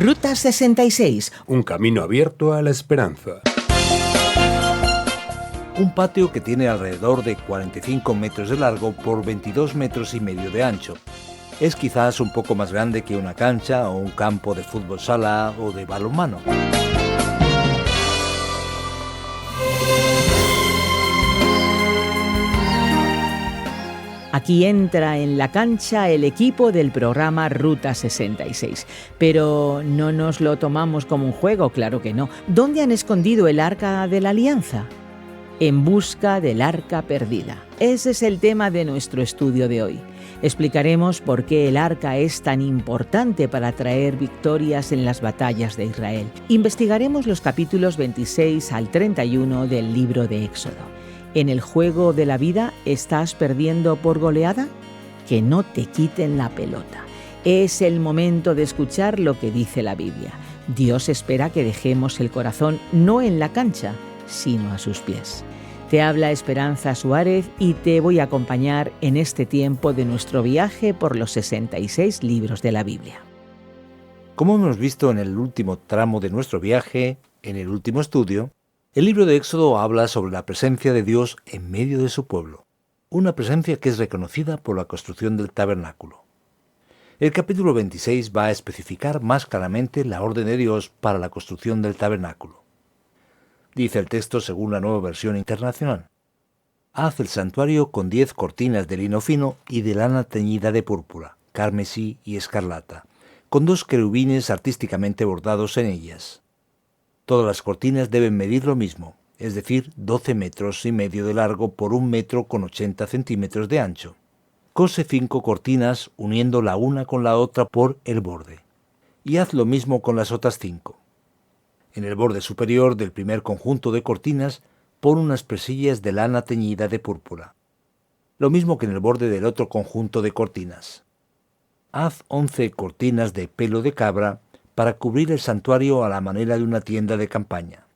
Ruta 66. Un camino abierto a la esperanza. Un patio que tiene alrededor de 45 metros de largo por 22 metros y medio de ancho. Es quizás un poco más grande que una cancha o un campo de fútbol sala o de balonmano. Aquí entra en la cancha el equipo del programa Ruta 66. Pero no nos lo tomamos como un juego, claro que no. ¿Dónde han escondido el Arca de la Alianza? En busca del Arca perdida. Ese es el tema de nuestro estudio de hoy. Explicaremos por qué el Arca es tan importante para traer victorias en las batallas de Israel. Investigaremos los capítulos 26 al 31 del libro de Éxodo. ¿En el juego de la vida estás perdiendo por goleada? Que no te quiten la pelota. Es el momento de escuchar lo que dice la Biblia. Dios espera que dejemos el corazón no en la cancha, sino a sus pies. Te habla Esperanza Suárez y te voy a acompañar en este tiempo de nuestro viaje por los 66 libros de la Biblia. Como hemos visto en el último tramo de nuestro viaje, en el último estudio, el libro de Éxodo habla sobre la presencia de Dios en medio de su pueblo, una presencia que es reconocida por la construcción del tabernáculo. El capítulo 26 va a especificar más claramente la orden de Dios para la construcción del tabernáculo. Dice el texto según la Nueva Versión Internacional: Haz el santuario con 10 cortinas de lino fino y de lana teñida de púrpura, carmesí y escarlata, con 2 querubines artísticamente bordados en ellas. Todas las cortinas deben medir lo mismo, es decir, 12 metros y medio de largo por 1 metro con 80 centímetros de ancho. Cose 5 cortinas uniendo la una con la otra por el borde, y haz lo mismo con las otras 5. En el borde superior del primer conjunto de cortinas, pon unas presillas de lana teñida de púrpura. Lo mismo que en el borde del otro conjunto de cortinas. Haz 11 cortinas de pelo de cabra para cubrir el santuario a la manera de una tienda de campaña.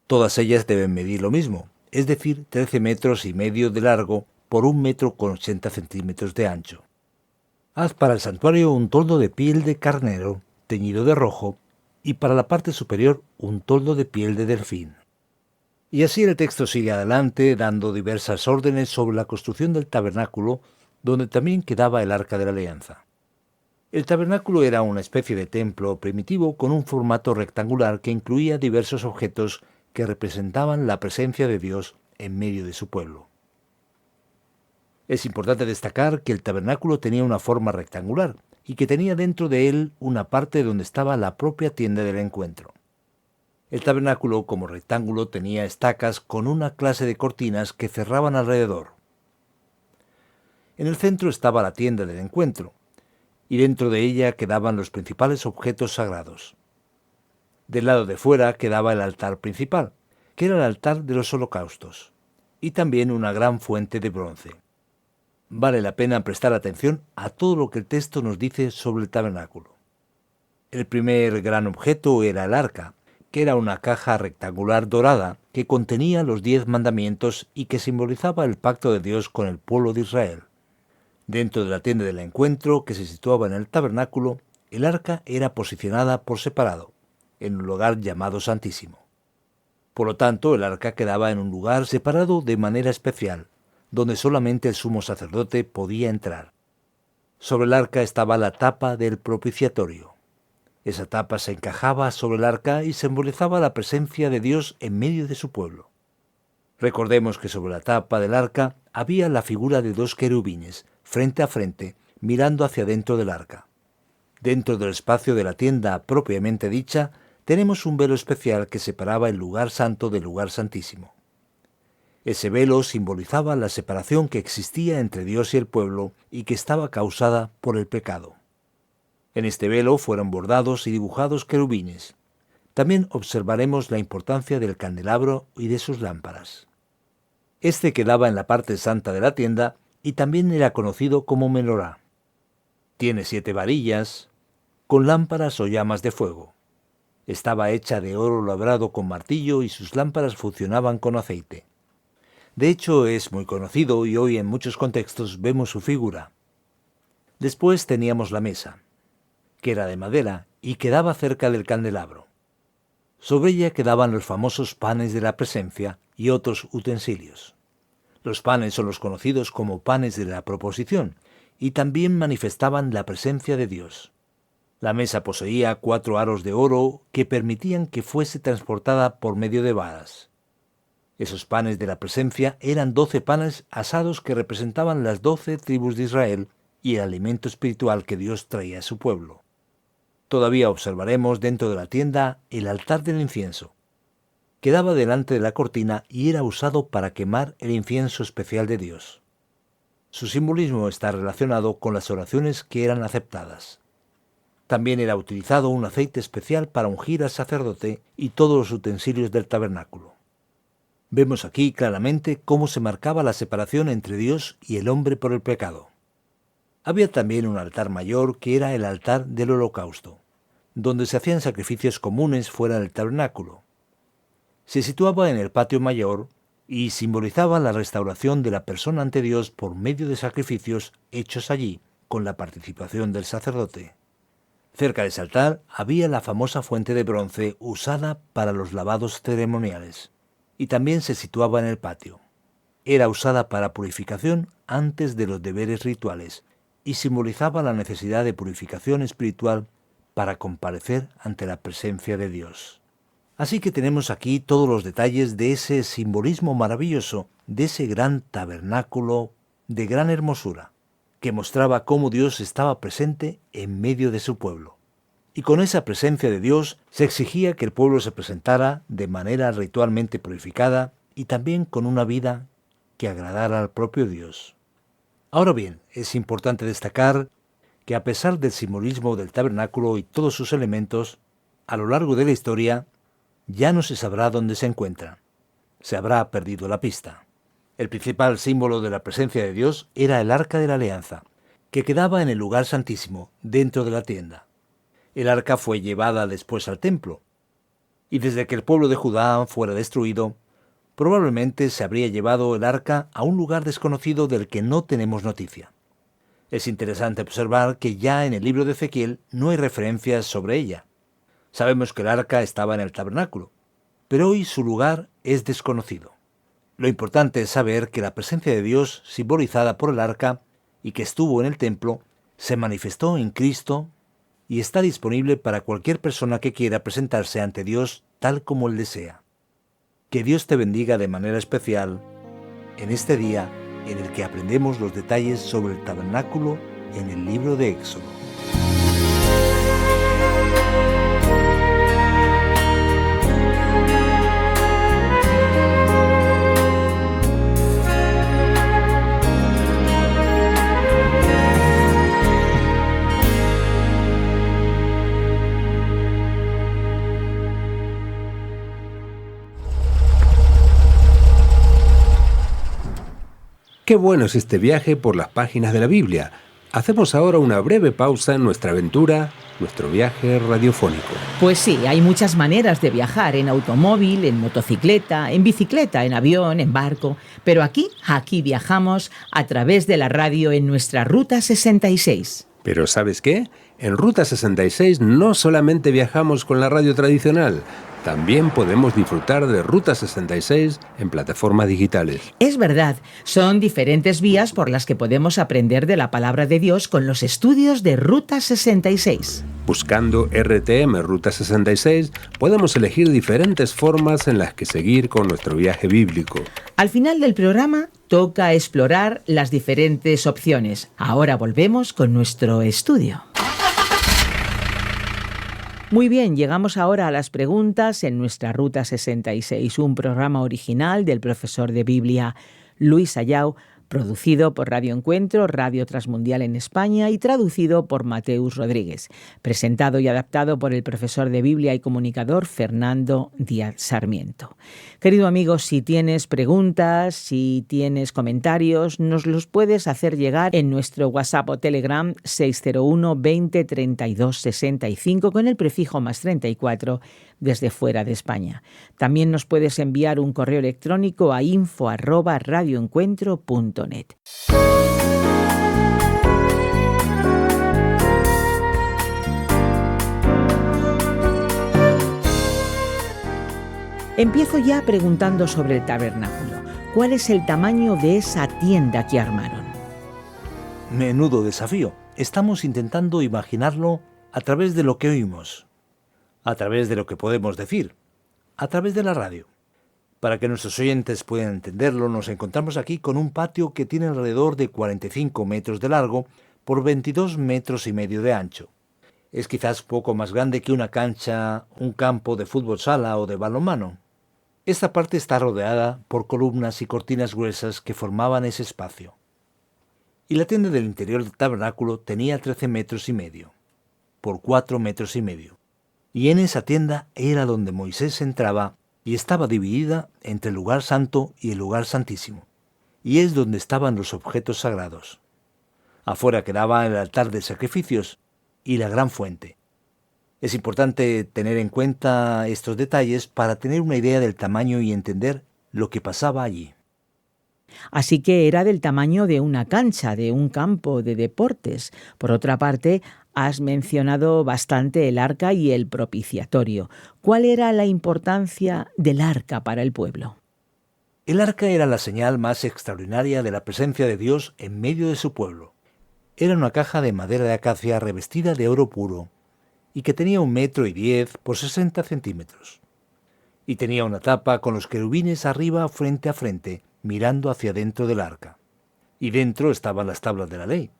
Todas ellas deben medir lo mismo, es decir, 13 metros y medio de largo por 1 metro con 80 centímetros de ancho. Haz para el santuario un toldo de piel de carnero, teñido de rojo, y para la parte superior un toldo de piel de delfín. Y así el texto sigue adelante, dando diversas órdenes sobre la construcción del tabernáculo, donde también quedaba el Arca de la Alianza. El tabernáculo era una especie de templo primitivo con un formato rectangular que incluía diversos objetos que representaban la presencia de Dios en medio de su pueblo. Es importante destacar que el tabernáculo tenía una forma rectangular y que tenía dentro de él una parte donde estaba la propia tienda del encuentro. El tabernáculo, como rectángulo, tenía estacas con una clase de cortinas que cerraban alrededor. En el centro estaba la tienda del encuentro, y dentro de ella quedaban los principales objetos sagrados. Del lado de fuera quedaba el altar principal, que era el altar de los holocaustos, y también una gran fuente de bronce. Vale la pena prestar atención a todo lo que el texto nos dice sobre el tabernáculo. El primer gran objeto era el arca, que era una caja rectangular dorada que contenía los 10 mandamientos y que simbolizaba el pacto de Dios con el pueblo de Israel. Dentro de la tienda del encuentro, que se situaba en el tabernáculo, el arca era posicionada por separado, en un lugar llamado Santísimo. Por lo tanto, el arca quedaba en un lugar separado de manera especial, donde solamente el sumo sacerdote podía entrar. Sobre el arca estaba la tapa del propiciatorio. Esa tapa se encajaba sobre el arca y simbolizaba la presencia de Dios en medio de su pueblo. Recordemos que sobre la tapa del arca había la figura de 2 querubines, frente a frente, mirando hacia dentro del arca. Dentro del espacio de la tienda propiamente dicha, tenemos un velo especial que separaba el lugar santo del lugar santísimo. Ese velo simbolizaba la separación que existía entre Dios y el pueblo y que estaba causada por el pecado. En este velo fueron bordados y dibujados querubines. También observaremos la importancia del candelabro y de sus lámparas. Este quedaba en la parte santa de la tienda y también era conocido como menorá. Tiene 7 varillas, con lámparas o llamas de fuego. Estaba hecha de oro labrado con martillo y sus lámparas funcionaban con aceite. De hecho, es muy conocido y hoy en muchos contextos vemos su figura. Después teníamos la mesa, que era de madera y quedaba cerca del candelabro. Sobre ella quedaban los famosos panes de la presencia y otros utensilios. Los panes son los conocidos como panes de la proposición y también manifestaban la presencia de Dios. La mesa poseía 4 aros de oro que permitían que fuese transportada por medio de varas. Esos panes de la presencia eran 12 panes asados que representaban las 12 tribus de Israel y el alimento espiritual que Dios traía a su pueblo. Todavía observaremos dentro de la tienda el altar del incienso. Quedaba delante de la cortina y era usado para quemar el incienso especial de Dios. Su simbolismo está relacionado con las oraciones que eran aceptadas. También era utilizado un aceite especial para ungir al sacerdote y todos los utensilios del tabernáculo. Vemos aquí claramente cómo se marcaba la separación entre Dios y el hombre por el pecado. Había también un altar mayor que era el altar del holocausto, donde se hacían sacrificios comunes fuera del tabernáculo. Se situaba en el patio mayor y simbolizaba la restauración de la persona ante Dios por medio de sacrificios hechos allí, con la participación del sacerdote. Cerca de ese altar había la famosa fuente de bronce usada para los lavados ceremoniales, y también se situaba en el patio. Era usada para purificación antes de los deberes rituales, y simbolizaba la necesidad de purificación espiritual para comparecer ante la presencia de Dios. Así que tenemos aquí todos los detalles de ese simbolismo maravilloso, de ese gran tabernáculo de gran hermosura, que mostraba cómo Dios estaba presente en medio de su pueblo. Y con esa presencia de Dios se exigía que el pueblo se presentara de manera ritualmente purificada y también con una vida que agradara al propio Dios. Ahora bien, es importante destacar que a pesar del simbolismo del tabernáculo y todos sus elementos, a lo largo de la historia ya no se sabrá dónde se encuentra. Se habrá perdido la pista. El principal símbolo de la presencia de Dios era el Arca de la Alianza, que quedaba en el lugar santísimo, dentro de la tienda. El arca fue llevada después al templo, y desde que el pueblo de Judá fuera destruido, probablemente se habría llevado el arca a un lugar desconocido del que no tenemos noticia. Es interesante observar que ya en el libro de Ezequiel no hay referencias sobre ella. Sabemos que el arca estaba en el tabernáculo, pero hoy su lugar es desconocido. Lo importante es saber que la presencia de Dios, simbolizada por el arca y que estuvo en el templo, se manifestó en Cristo y está disponible para cualquier persona que quiera presentarse ante Dios tal como Él desea. Que Dios te bendiga de manera especial en este día en el que aprendemos los detalles sobre el tabernáculo en el libro de Éxodo. Qué bueno es este viaje por las páginas de la Biblia. Hacemos ahora una breve pausa en nuestra aventura, nuestro viaje radiofónico. Pues sí, hay muchas maneras de viajar, en automóvil, en motocicleta, en bicicleta, en avión, en barco. Pero aquí viajamos a través de la radio en nuestra Ruta 66. Pero ¿sabes qué? En Ruta 66 no solamente viajamos con la radio tradicional, también podemos disfrutar de Ruta 66 en plataformas digitales. Es verdad, son diferentes vías por las que podemos aprender de la palabra de Dios con los estudios de Ruta 66. Buscando RTM Ruta 66, podemos elegir diferentes formas en las que seguir con nuestro viaje bíblico. Al final del programa, toca explorar las diferentes opciones. Ahora volvemos con nuestro estudio. Muy bien, llegamos ahora a las preguntas en nuestra Ruta 66, un programa original del profesor de Biblia Luis Ayau, producido por Radio Encuentro, Radio Transmundial en España y traducido por Mateus Rodríguez, presentado y adaptado por el profesor de Biblia y comunicador Fernando Díaz Sarmiento. Querido amigo, si tienes preguntas, si tienes comentarios, nos los puedes hacer llegar en nuestro WhatsApp o Telegram 601 20 32 65 con el prefijo +34 desde fuera de España. También nos puedes enviar un correo electrónico a info@radioencuentro.net. Empiezo ya preguntando sobre el tabernáculo. ¿Cuál es el tamaño de esa tienda que armaron? Menudo desafío. Estamos intentando imaginarlo a través de lo que oímos, a través de lo que podemos decir, a través de la radio. Para que nuestros oyentes puedan entenderlo, nos encontramos aquí con un patio que tiene alrededor de 45 metros de largo por 22 metros y medio de ancho. Es quizás poco más grande que una cancha, un campo de fútbol sala o de balonmano. Esta parte está rodeada por columnas y cortinas gruesas que formaban ese espacio. Y la tienda del interior del tabernáculo tenía 13 metros y medio, por 4 metros y medio. Y en esa tienda era donde Moisés entraba y estaba dividida entre el lugar santo y el lugar santísimo. Y es donde estaban los objetos sagrados. Afuera quedaba el altar de sacrificios y la gran fuente. Es importante tener en cuenta estos detalles para tener una idea del tamaño y entender lo que pasaba allí. Así que era del tamaño de una cancha, de un campo de deportes. Por otra parte, has mencionado bastante el arca y el propiciatorio. ¿Cuál era la importancia del arca para el pueblo? El arca era la señal más extraordinaria de la presencia de Dios en medio de su pueblo. Era una caja de madera de acacia revestida de oro puro y que tenía 1,10 m por 60 centímetros. Y tenía una tapa con los querubines arriba frente a frente, mirando hacia dentro del arca. Y dentro estaban las tablas de la ley.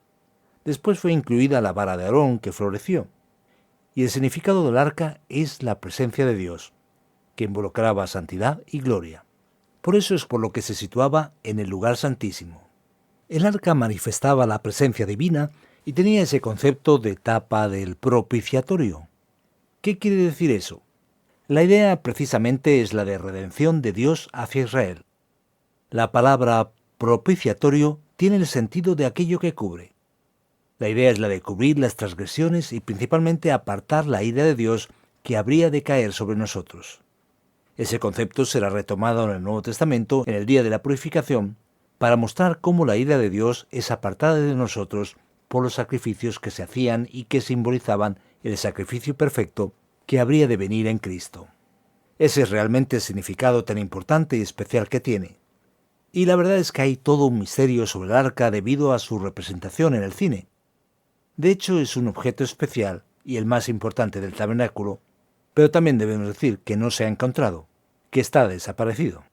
Después fue incluida la vara de Aarón que floreció. Y el significado del arca es la presencia de Dios, que involucraba santidad y gloria. Por eso es por lo que se situaba en el lugar santísimo. El arca manifestaba la presencia divina y tenía ese concepto de tapa del propiciatorio. ¿Qué quiere decir eso? La idea precisamente es la de redención de Dios hacia Israel. La palabra propiciatorio tiene el sentido de aquello que cubre. La idea es la de cubrir las transgresiones y principalmente apartar la ira de Dios que habría de caer sobre nosotros. Ese concepto será retomado en el Nuevo Testamento en el día de la purificación para mostrar cómo la ira de Dios es apartada de nosotros por los sacrificios que se hacían y que simbolizaban el sacrificio perfecto que habría de venir en Cristo. Ese es realmente el significado tan importante y especial que tiene. Y la verdad es que hay todo un misterio sobre el arca debido a su representación en el cine. De hecho, es un objeto especial y el más importante del tabernáculo, pero también debemos decir que no se ha encontrado, que está desaparecido.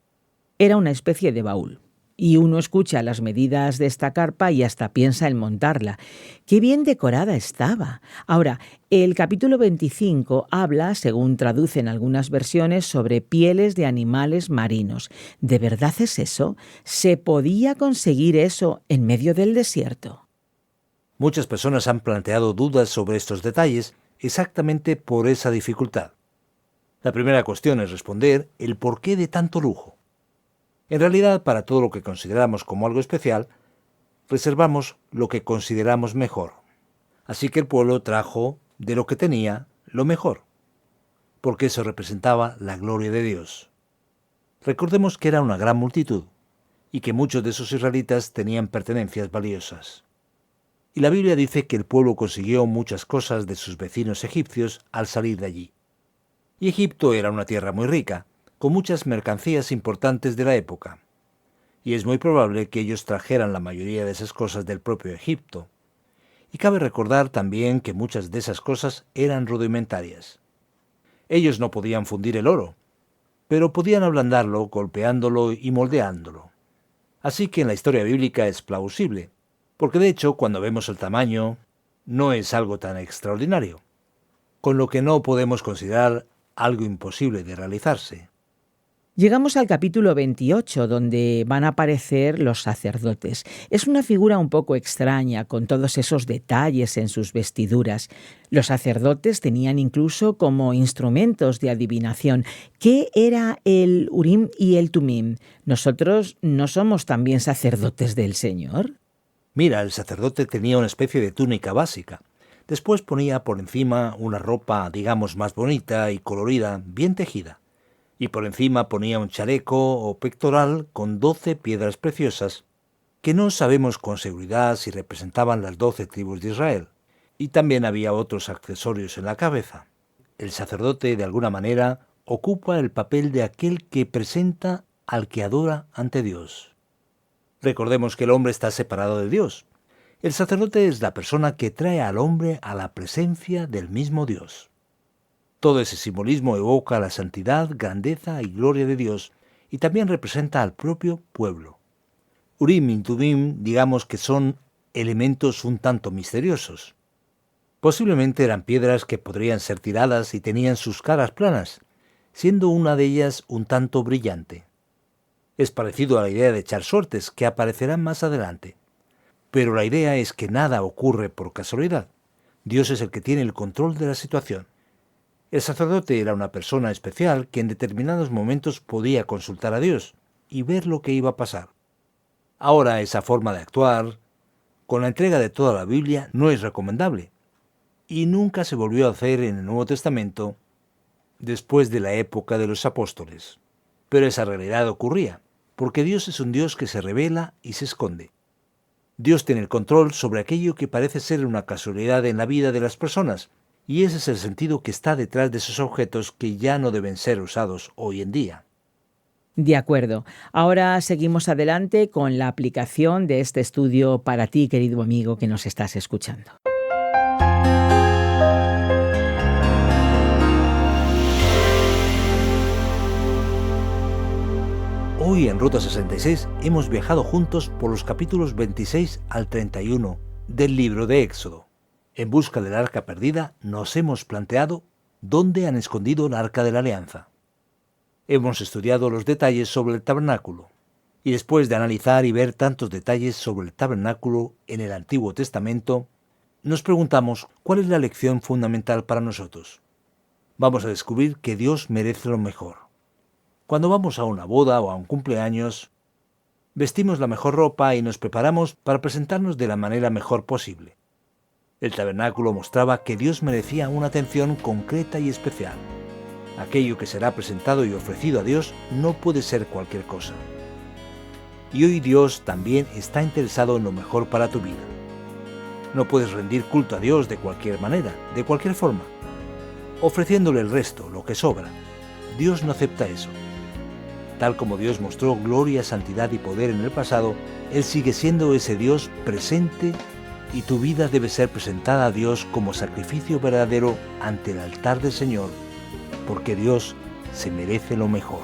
Era una especie de baúl. Y uno escucha las medidas de esta carpa y hasta piensa en montarla. ¡Qué bien decorada estaba! Ahora, el capítulo 25 habla, según traducen algunas versiones, sobre pieles de animales marinos. ¿De verdad es eso? ¿Se podía conseguir eso en medio del desierto? Muchas personas han planteado dudas sobre estos detalles exactamente por esa dificultad. La primera cuestión es responder el porqué de tanto lujo. En realidad, para todo lo que consideramos como algo especial, reservamos lo que consideramos mejor. Así que el pueblo trajo de lo que tenía lo mejor, porque eso representaba la gloria de Dios. Recordemos que era una gran multitud y que muchos de esos israelitas tenían pertenencias valiosas. Y la Biblia dice que el pueblo consiguió muchas cosas de sus vecinos egipcios al salir de allí. Y Egipto era una tierra muy rica, con muchas mercancías importantes de la época. Y es muy probable que ellos trajeran la mayoría de esas cosas del propio Egipto. Y cabe recordar también que muchas de esas cosas eran rudimentarias. Ellos no podían fundir el oro, pero podían ablandarlo golpeándolo y moldeándolo. Así que en la historia bíblica es plausible, porque de hecho cuando vemos el tamaño, no es algo tan extraordinario, con lo que no podemos considerar algo imposible de realizarse. Llegamos al capítulo 28, donde van a aparecer los sacerdotes. Es una figura un poco extraña, con todos esos detalles en sus vestiduras. Los sacerdotes tenían incluso como instrumentos de adivinación. ¿Qué era el Urim y el Tumim? ¿Nosotros no somos también sacerdotes del Señor? Mira, el sacerdote tenía una especie de túnica básica. Después ponía por encima una ropa, digamos, más bonita y colorida, bien tejida. Y por encima ponía un chaleco o pectoral con 12 piedras preciosas, que no sabemos con seguridad si representaban las 12 tribus de Israel. Y también había otros accesorios en la cabeza. El sacerdote, de alguna manera, ocupa el papel de aquel que presenta al que adora ante Dios. Recordemos que el hombre está separado de Dios. El sacerdote es la persona que trae al hombre a la presencia del mismo Dios. Todo ese simbolismo evoca la santidad, grandeza y gloria de Dios y también representa al propio pueblo. Urim y Tumim, digamos que son elementos un tanto misteriosos. Posiblemente eran piedras que podrían ser tiradas y tenían sus caras planas, siendo una de ellas un tanto brillante. Es parecido a la idea de echar suertes, que aparecerán más adelante. Pero la idea es que nada ocurre por casualidad. Dios es el que tiene el control de la situación. El sacerdote era una persona especial que en determinados momentos podía consultar a Dios y ver lo que iba a pasar. Ahora esa forma de actuar, con la entrega de toda la Biblia, no es recomendable. Y nunca se volvió a hacer en el Nuevo Testamento después de la época de los apóstoles. Pero esa realidad ocurría, porque Dios es un Dios que se revela y se esconde. Dios tiene el control sobre aquello que parece ser una casualidad en la vida de las personas, y ese es el sentido que está detrás de esos objetos que ya no deben ser usados hoy en día. De acuerdo. Ahora seguimos adelante con la aplicación de este estudio para ti, querido amigo, que nos estás escuchando. Hoy en Ruta 66 hemos viajado juntos por los capítulos 26 al 31 del libro de Éxodo. En busca del arca perdida nos hemos planteado dónde han escondido el arca de la alianza. Hemos estudiado los detalles sobre el tabernáculo, y después de analizar y ver tantos detalles sobre el tabernáculo en el Antiguo Testamento, nos preguntamos cuál es la lección fundamental para nosotros. Vamos a descubrir que Dios merece lo mejor. Cuando vamos a una boda o a un cumpleaños, vestimos la mejor ropa y nos preparamos para presentarnos de la manera mejor posible. El tabernáculo mostraba que Dios merecía una atención concreta y especial. Aquello que será presentado y ofrecido a Dios no puede ser cualquier cosa. Y hoy Dios también está interesado en lo mejor para tu vida. No puedes rendir culto a Dios de cualquier manera, de cualquier forma, ofreciéndole el resto, lo que sobra. Dios no acepta eso. Tal como Dios mostró gloria, santidad y poder en el pasado, Él sigue siendo ese Dios presente y tu vida debe ser presentada a Dios como sacrificio verdadero ante el altar del Señor, porque Dios se merece lo mejor.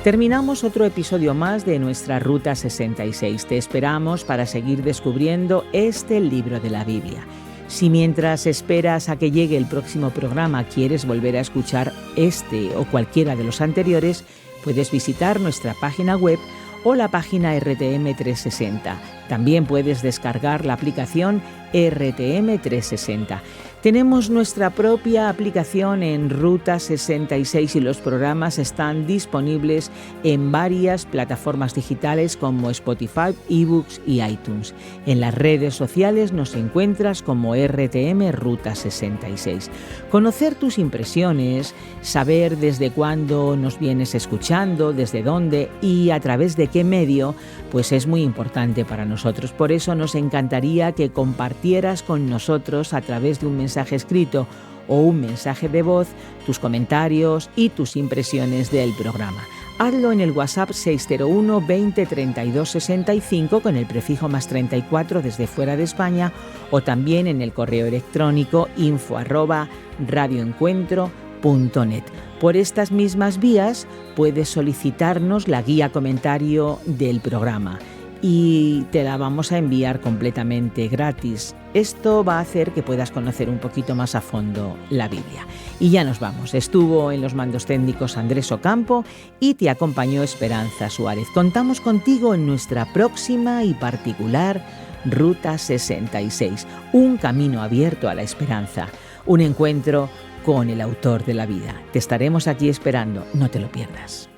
Terminamos otro episodio más de nuestra Ruta 66. Te esperamos para seguir descubriendo este libro de la Biblia. Si mientras esperas a que llegue el próximo programa quieres volver a escuchar este o cualquiera de los anteriores, puedes visitar nuestra página web o la página RTM 360. También puedes descargar la aplicación RTM 360. Tenemos nuestra propia aplicación en Ruta 66 y los programas están disponibles en varias plataformas digitales como Spotify, eBooks y iTunes. En las redes sociales nos encuentras como RTM Ruta 66. Conocer tus impresiones, saber desde cuándo nos vienes escuchando, desde dónde y a través de qué medio, pues es muy importante para nosotros. Por eso nos encantaría que compartieras con nosotros a través de un mensaje escrito o un mensaje de voz tus comentarios y tus impresiones del programa. Hazlo en el WhatsApp 601 20 32 65 con el prefijo +34 desde fuera de España o también en el correo electrónico info@radioencuentro.net. Por estas mismas vías puedes solicitarnos la guía comentario del programa y te la vamos a enviar completamente gratis. Esto va a hacer que puedas conocer un poquito más a fondo la Biblia. Y ya nos vamos. Estuvo en los mandos técnicos Andrés Ocampo y te acompañó Esperanza Suárez. Contamos contigo en nuestra próxima y particular Ruta 66, un camino abierto a la esperanza, un encuentro con el autor de la vida. Te estaremos aquí esperando, no te lo pierdas.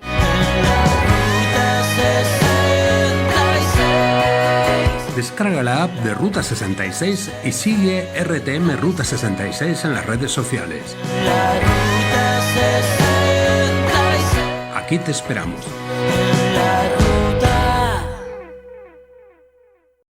Descarga la app de Ruta 66 y sigue RTM Ruta 66 en las redes sociales. Aquí te esperamos.